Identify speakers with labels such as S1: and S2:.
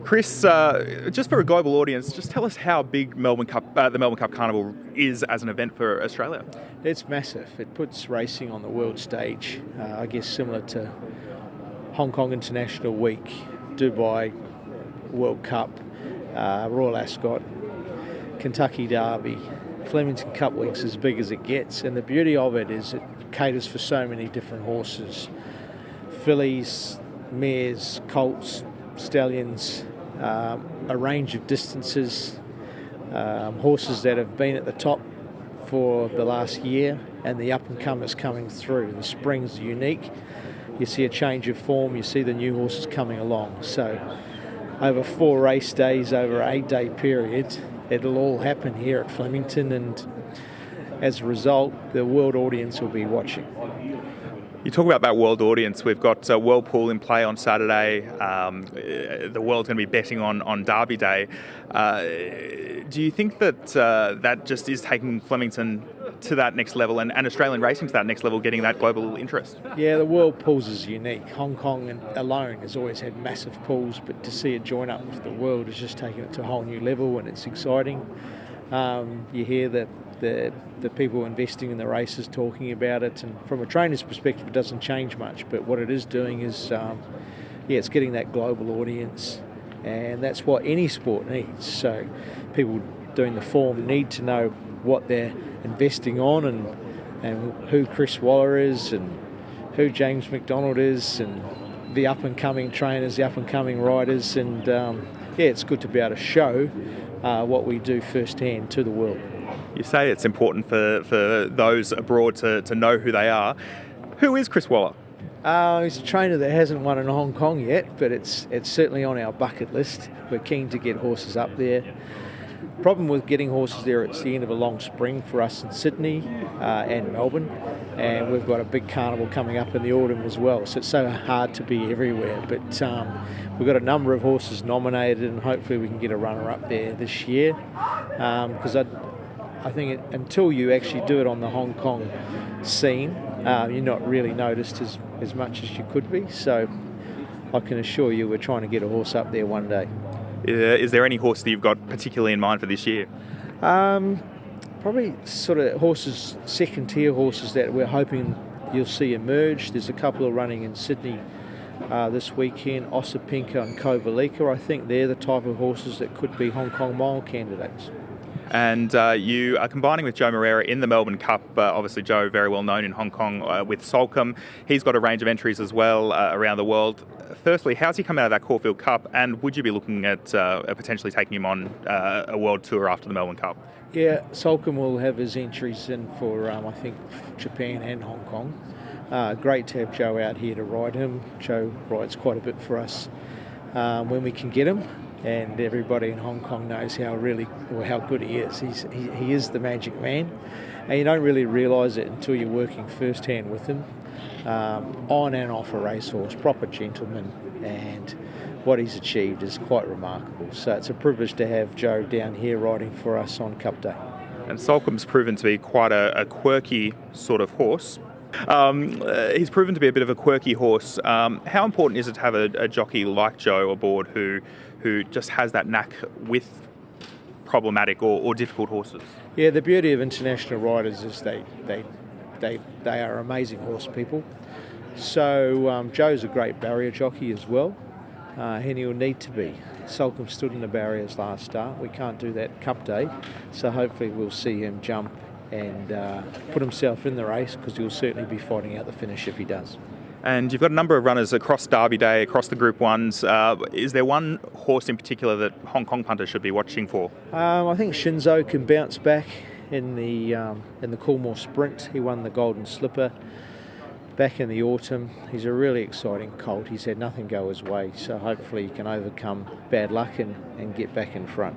S1: Chris, just for a global audience, just tell us how big the Melbourne Cup Carnival is as an event for Australia.
S2: It's massive. It puts racing on the world stage, I guess similar to Hong Kong International Week, Dubai World Cup, Royal Ascot, Kentucky Derby. Flemington Cup Week's as big as it gets, and the beauty of it is it caters for so many different horses. Fillies, mares, colts, stallions, a range of distances, horses that have been at the top for the last year, and the up-and-comers coming through. The spring's unique. You see a change of form, you see the new horses coming along. So over 4 race days, over an 8-day period, it'll all happen here at Flemington, and as a result, the world audience will be watching.
S1: You talk about that world audience. We've got World Pool in play on Saturday. The world's going to be betting on Derby Day. Do you think that that just is taking Flemington to that next level and Australian racing to that next level, getting that global interest?
S2: Yeah, the world pools is unique. Hong Kong alone has always had massive pools, but to see it join up with the world is just taking it to a whole new level, and it's exciting. You hear that the people investing in the races talking about it, and from a trainer's perspective it doesn't change much, but what it is doing is it's getting that global audience, and that's what any sport needs. So people doing the form need to know what they're investing on, and who Chris Waller is, and who James McDonald is, and the up-and-coming trainers, the up-and-coming riders, and it's good to be able to show what we do firsthand to the world.
S1: You say it's important for those abroad to know who they are. Who is Chris Waller?
S2: He's a trainer that hasn't won in Hong Kong yet, but it's certainly on our bucket list. We're keen to get horses up there. Problem with getting horses there, it's the end of a long spring for us in Sydney and Melbourne, and we've got a big carnival coming up in the autumn as well, so it's so hard to be everywhere, but we've got a number of horses nominated, and hopefully we can get a runner up there this year, because I think until you actually do it on the Hong Kong scene, you're not really noticed as much as you could be, so I can assure you we're trying to get a horse up there one day.
S1: Is there any horse that you've got particularly in mind for this year?
S2: Probably sort of horses, second-tier horses that we're hoping you'll see emerge. There's a couple of running in Sydney this weekend, Osipinka and Kovalika. I think they're the type of horses that could be Hong Kong mile candidates.
S1: And you are combining with Joe Moreira in the Melbourne Cup. Obviously, Joe, very well known in Hong Kong with Salcombe. He's got a range of entries as well around the world. Firstly, how's he come out of that Caulfield Cup, and would you be looking at potentially taking him on a world tour after the Melbourne Cup?
S2: Yeah, Salcombe will have his entries in for, I think, Japan and Hong Kong. Great to have Joe out here to ride him. Joe rides quite a bit for us when we can get him. And everybody in Hong Kong knows how good he is. He is the magic man, and you don't really realise it until you're working firsthand with him, on and off a racehorse, proper gentleman, and what he's achieved is quite remarkable. So it's a privilege to have Joe down here riding for us on Cup Day.
S1: And Salcombe's proven to be quite a quirky sort of horse. He's proven to be a bit of a quirky horse. How important is it to have a jockey like Joe aboard who just has that knack with problematic or difficult horses?
S2: Yeah, the beauty of international riders is they are amazing horse people. So Joe's a great barrier jockey as well, and he'll need to be. Salcombe stood in the barriers last start. We can't do that Cup Day, so hopefully we'll see him jump and put himself in the race, because he'll certainly be fighting out the finish if he does.
S1: And you've got a number of runners across Derby Day, across the Group 1s. Is there one horse in particular that Hong Kong punters should be watching for?
S2: I think Shinzo can bounce back in the Coolmore Sprint. He won the Golden Slipper back in the autumn. He's a really exciting colt. He's had nothing go his way, so hopefully he can overcome bad luck and get back in front.